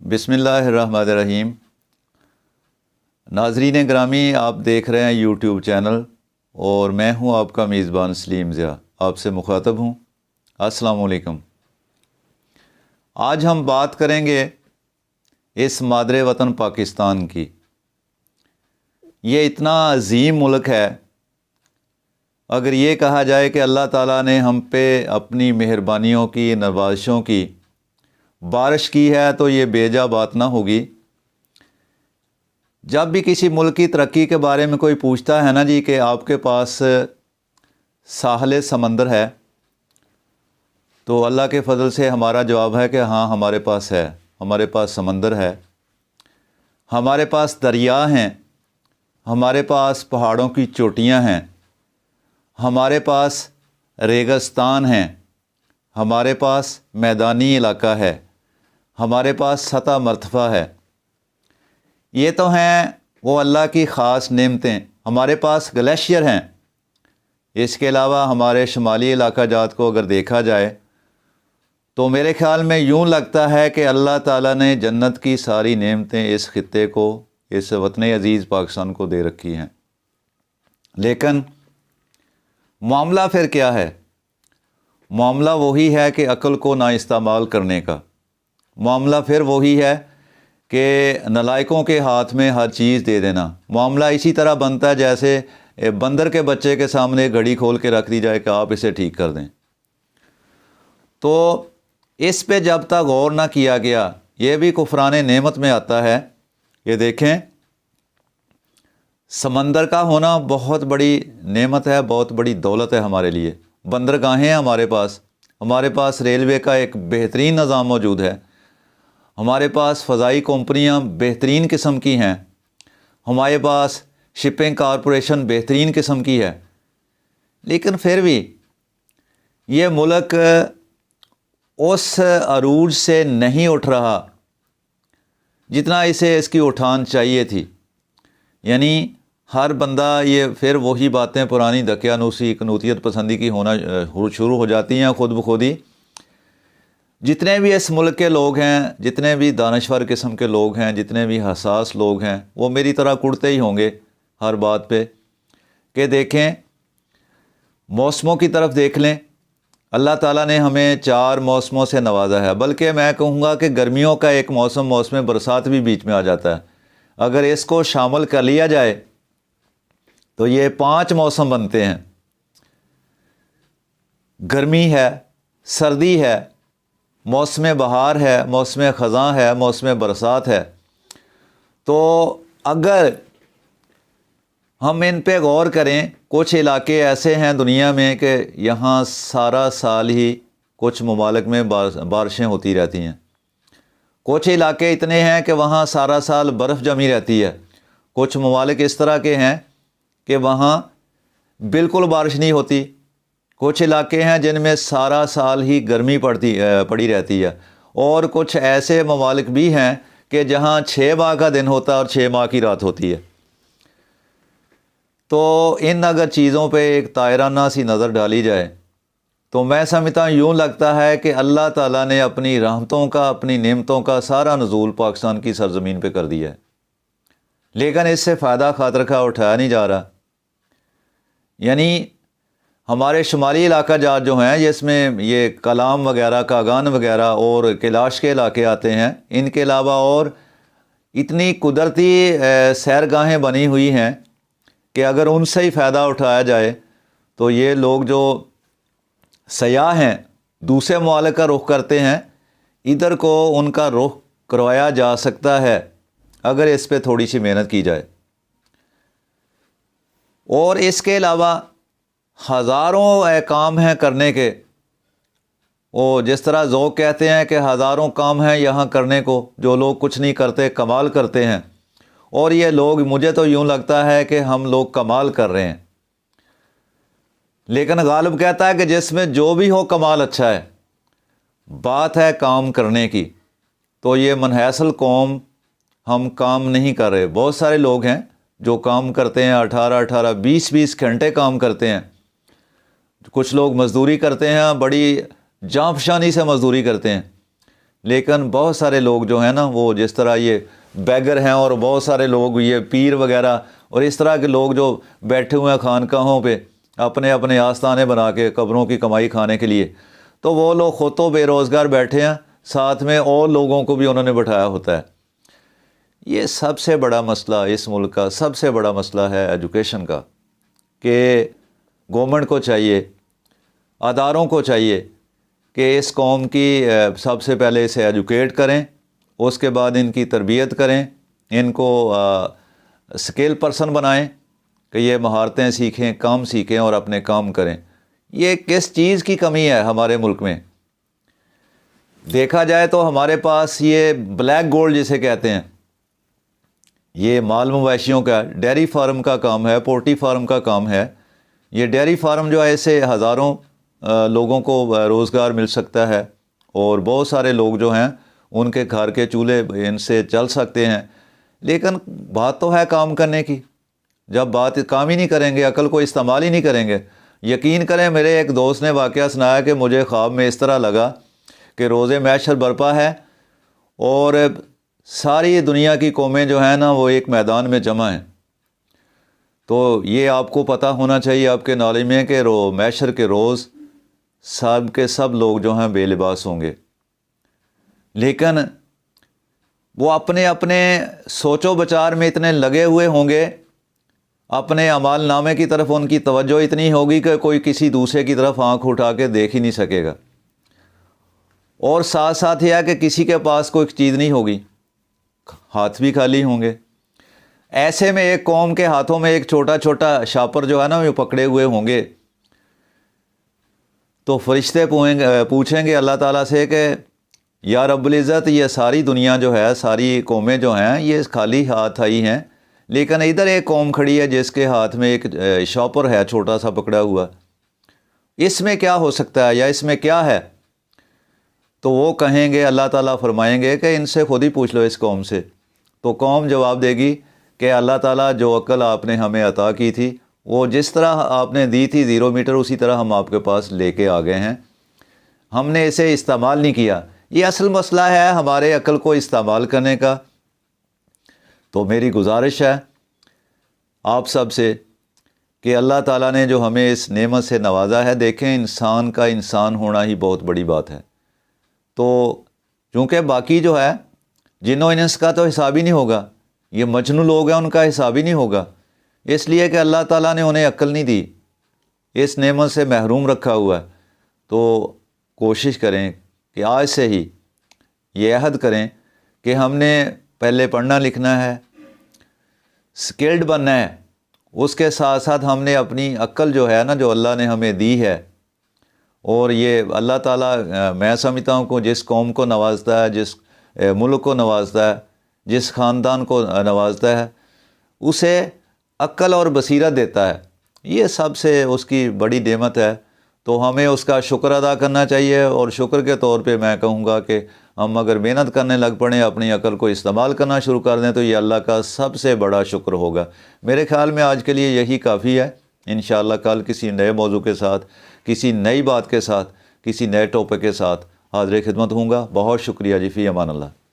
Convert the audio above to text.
بسم اللہ الرحمن الرحیم۔ ناظرین گرامی، آپ دیکھ رہے ہیں یوٹیوب چینل اور میں ہوں آپ کا میزبان سلیم ضیاء، آپ سے مخاطب ہوں۔ السلام علیکم۔ آج ہم بات کریں گے اس مادر وطن پاکستان کی۔ یہ اتنا عظیم ملک ہے، اگر یہ کہا جائے کہ اللہ تعالیٰ نے ہم پہ اپنی مہربانیوں کی، نوازشوں کی بارش کی ہے تو یہ بیجا بات نہ ہوگی۔ جب بھی کسی ملک کی ترقی کے بارے میں کوئی پوچھتا ہے نا جی کہ آپ کے پاس ساحل سمندر ہے، تو اللہ کے فضل سے ہمارا جواب ہے کہ ہاں ہمارے پاس ہے، ہمارے پاس سمندر ہے، ہمارے پاس دریا ہیں، ہمارے پاس پہاڑوں کی چوٹیاں ہیں، ہمارے پاس ریگستان ہیں، ہمارے پاس میدانی علاقہ ہے، ہمارے پاس سطح مرتفع ہے۔ یہ تو ہیں وہ اللہ کی خاص نعمتیں۔ ہمارے پاس گلیشیئر ہیں۔ اس کے علاوہ ہمارے شمالی علاقہ جات کو اگر دیکھا جائے تو میرے خیال میں یوں لگتا ہے کہ اللہ تعالیٰ نے جنت کی ساری نعمتیں اس خطے کو، اس وطن عزیز پاکستان کو دے رکھی ہیں۔ لیکن معاملہ پھر کیا ہے؟ معاملہ وہی ہے کہ عقل کو نا استعمال کرنے کا۔ معاملہ پھر وہی ہے کہ نالائقوں کے ہاتھ میں ہر چیز دے دینا۔ معاملہ اسی طرح بنتا ہے جیسے بندر کے بچے کے سامنے گھڑی کھول کے رکھ دی جائے کہ آپ اسے ٹھیک کر دیں۔ تو اس پہ جب تک غور نہ کیا گیا، یہ بھی کفران نعمت میں آتا ہے۔ یہ دیکھیں، سمندر کا ہونا بہت بڑی نعمت ہے، بہت بڑی دولت ہے ہمارے لیے۔ بندرگاہیں ہیں ہمارے پاس ریلوے کا ایک بہترین نظام موجود ہے، ہمارے پاس فضائی کمپنیاں بہترین قسم کی ہیں، ہمارے پاس شپنگ کارپوریشن بہترین قسم کی ہے۔ لیکن پھر بھی یہ ملک اس عروج سے نہیں اٹھ رہا جتنا اسے اس کی اٹھان چاہیے تھی۔ یعنی ہر بندہ، یہ پھر وہی باتیں پرانی دقیانوسی، قنوطیت پسندی کی ہونا شروع ہو جاتی ہیں خود بخود ہی۔ جتنے بھی اس ملک کے لوگ ہیں، جتنے بھی دانشور قسم کے لوگ ہیں، جتنے بھی حساس لوگ ہیں، وہ میری طرح کڑتے ہی ہوں گے ہر بات پہ کہ دیکھیں، موسموں کی طرف دیکھ لیں۔ اللہ تعالیٰ نے ہمیں 4 موسموں سے نوازا ہے، بلکہ میں کہوں گا کہ گرمیوں کا ایک موسم برسات بھی بیچ میں آ جاتا ہے۔ اگر اس کو شامل کر لیا جائے تو یہ 5 موسم بنتے ہیں۔ گرمی ہے، سردی ہے، موسم بہار ہے، موسم خزاں ہے، موسم برسات ہے۔ تو اگر ہم ان پہ غور کریں، کچھ علاقے ایسے ہیں دنیا میں کہ یہاں سارا سال ہی کچھ ممالک میں بارشیں ہوتی رہتی ہیں۔ کچھ علاقے اتنے ہیں کہ وہاں سارا سال برف جمی رہتی ہے۔ کچھ ممالک اس طرح کے ہیں کہ وہاں بالکل بارش نہیں ہوتی۔ کچھ علاقے ہیں جن میں سارا سال ہی گرمی پڑی رہتی ہے، اور کچھ ایسے ممالک بھی ہیں کہ جہاں 6 ماہ کا دن ہوتا ہے اور 6 ماہ کی رات ہوتی ہے۔ تو ان اگر چیزوں پہ ایک طائرانہ سی نظر ڈالی جائے تو میں سمجھتا ہوں، یوں لگتا ہے کہ اللہ تعالیٰ نے اپنی رحمتوں کا، اپنی نعمتوں کا سارا نزول پاکستان کی سرزمین پہ کر دیا ہے، لیکن اس سے فائدہ خاطر کا اٹھایا نہیں جا رہا۔ یعنی ہمارے شمالی علاقہ جات جو ہیں، جس میں یہ کلام وغیرہ، کاغان وغیرہ اور کیلاش کے علاقے آتے ہیں، ان کے علاوہ اور اتنی قدرتی سیرگاہیں بنی ہوئی ہیں کہ اگر ان سے ہی فائدہ اٹھایا جائے تو یہ لوگ جو سیاح ہیں، دوسرے ممالک کا رخ کرتے ہیں، ادھر کو ان کا رخ کروایا جا سکتا ہے اگر اس پہ تھوڑی سی محنت کی جائے۔ اور اس کے علاوہ ہزاروں کام ہیں کرنے کے۔ وہ جس طرح ذوق کہتے ہیں کہ ہزاروں کام ہیں یہاں کرنے کو، جو لوگ کچھ نہیں کرتے کمال کرتے ہیں۔ اور یہ لوگ، مجھے تو یوں لگتا ہے کہ ہم لوگ کمال کر رہے ہیں۔ لیکن غالب کہتا ہے کہ جس میں جو بھی ہو کمال اچھا ہے، بات ہے کام کرنے کی۔ تو یہ منحصل قوم، ہم کام نہیں کر رہے۔ بہت سارے لوگ ہیں جو کام کرتے ہیں، 18 20 گھنٹے کام کرتے ہیں۔ کچھ لوگ مزدوری کرتے ہیں، بڑی جاں فشانی سے مزدوری کرتے ہیں، لیکن بہت سارے لوگ جو ہیں نا وہ جس طرح یہ بیگر ہیں اور بہت سارے لوگ یہ پیر وغیرہ اور اس طرح کے لوگ جو بیٹھے ہوئے ہیں خانقاہوں پہ اپنے اپنے آستانے بنا کے قبروں کی کمائی کھانے کے لیے، تو وہ لوگ خود تو بے روزگار بیٹھے ہیں، ساتھ میں اور لوگوں کو بھی انہوں نے بٹھایا ہوتا ہے۔ یہ سب سے بڑا مسئلہ اس ملک کا، سب سے بڑا مسئلہ ہے ایجوکیشن کا، کہ گورنمنٹ کو چاہیے، اداروں کو چاہیے کہ اس قوم کی سب سے پہلے اسے ایجوکیٹ کریں، اس کے بعد ان کی تربیت کریں، ان کو اسکل پرسن بنائیں کہ یہ مہارتیں سیکھیں، کام سیکھیں اور اپنے کام کریں۔ یہ کس چیز کی کمی ہے ہمارے ملک میں؟ دیکھا جائے تو ہمارے پاس یہ بلیک گولڈ جسے کہتے ہیں، یہ مال مویشیوں کا، ڈیری فارم کا کام ہے، پولٹری فارم کا کام ہے۔ یہ ڈیری فارم جو ہے اسے ہزاروں لوگوں کو روزگار مل سکتا ہے، اور بہت سارے لوگ جو ہیں ان کے گھر کے چولہے ان سے چل سکتے ہیں۔ لیکن بات تو ہے کام کرنے کی، جب بات کام ہی نہیں کریں گے، عقل کو استعمال ہی نہیں کریں گے۔ یقین کریں، میرے ایک دوست نے واقعہ سنایا کہ مجھے خواب میں اس طرح لگا کہ روز محشر برپا ہے اور ساری دنیا کی قومیں جو ہیں نا وہ ایک میدان میں جمع ہیں۔ تو یہ آپ کو پتہ ہونا چاہیے، آپ کے نالج میں، کہ محشر کے روز سب کے سب لوگ جو ہیں بے لباس ہوں گے، لیکن وہ اپنے اپنے سوچ و بچار میں اتنے لگے ہوئے ہوں گے، اپنے اعمال نامے کی طرف ان کی توجہ اتنی ہوگی کہ کوئی کسی دوسرے کی طرف آنکھ اٹھا کے دیکھ ہی نہیں سکے گا، اور ساتھ ساتھ یہ ہے کہ کسی کے پاس کوئی چیز نہیں ہوگی، ہاتھ بھی خالی ہوں گے۔ ایسے میں ایک قوم کے ہاتھوں میں ایک چھوٹا چھوٹا شاپر جو ہے نا وہ پکڑے ہوئے ہوں گے، تو فرشتے پوچھیں گے اللہ تعالیٰ سے کہ یا رب العزت، یہ ساری دنیا جو ہے، ساری قومیں جو ہیں یہ خالی ہاتھ آئی ہیں، لیکن ادھر ایک قوم کھڑی ہے جس کے ہاتھ میں ایک شاپر ہے چھوٹا سا پکڑا ہوا، اس میں کیا ہو سکتا ہے یا اس میں کیا ہے؟ تو وہ کہیں گے، اللہ تعالیٰ فرمائیں گے کہ ان سے خود ہی پوچھ لو، اس قوم سے۔ تو قوم جواب دے گی کہ اللہ تعالیٰ جو عقل آپ نے ہمیں عطا کی تھی، وہ جس طرح آپ نے دی تھی 0 میٹر، اسی طرح ہم آپ کے پاس لے کے آ گئے ہیں، ہم نے اسے استعمال نہیں کیا۔ یہ اصل مسئلہ ہے ہمارے عقل کو استعمال کرنے کا۔ تو میری گزارش ہے آپ سب سے کہ اللہ تعالیٰ نے جو ہمیں اس نعمت سے نوازا ہے، دیکھیں انسان کا انسان ہونا ہی بہت بڑی بات ہے۔ تو چونکہ باقی جو ہے جن و انس کا تو حساب ہی نہیں ہوگا، یہ مجنوں لوگ ہیں ان کا حساب ہی نہیں ہوگا، اس لیے کہ اللہ تعالیٰ نے انہیں عقل نہیں دی، اس نعمت سے محروم رکھا ہوا ہے۔ تو کوشش کریں کہ آج سے ہی یہ عہد کریں کہ ہم نے پہلے پڑھنا لکھنا ہے، سکلڈ بننا ہے، اس کے ساتھ ساتھ ہم نے اپنی عقل جو ہے نا جو اللہ نے ہمیں دی ہے، اور یہ اللہ تعالیٰ میں سمجھتا ہوں کہ جس قوم کو نوازتا ہے، جس ملک کو نوازتا ہے، جس خاندان کو نوازتا ہے، اسے عقل اور بصیرت دیتا ہے، یہ سب سے اس کی بڑی نعمت ہے۔ تو ہمیں اس کا شکر ادا کرنا چاہیے، اور شکر کے طور پہ میں کہوں گا کہ ہم اگر محنت کرنے لگ پڑیں، اپنی عقل کو استعمال کرنا شروع کر دیں، تو یہ اللہ کا سب سے بڑا شکر ہوگا۔ میرے خیال میں آج کے لیے یہی کافی ہے۔ انشاءاللہ کل کسی نئے موضوع کے ساتھ، کسی نئی بات کے ساتھ، کسی نئے ٹاپک کے ساتھ حاضر خدمت ہوں گا۔ بہت شکریہ جی، فی امان اللہ۔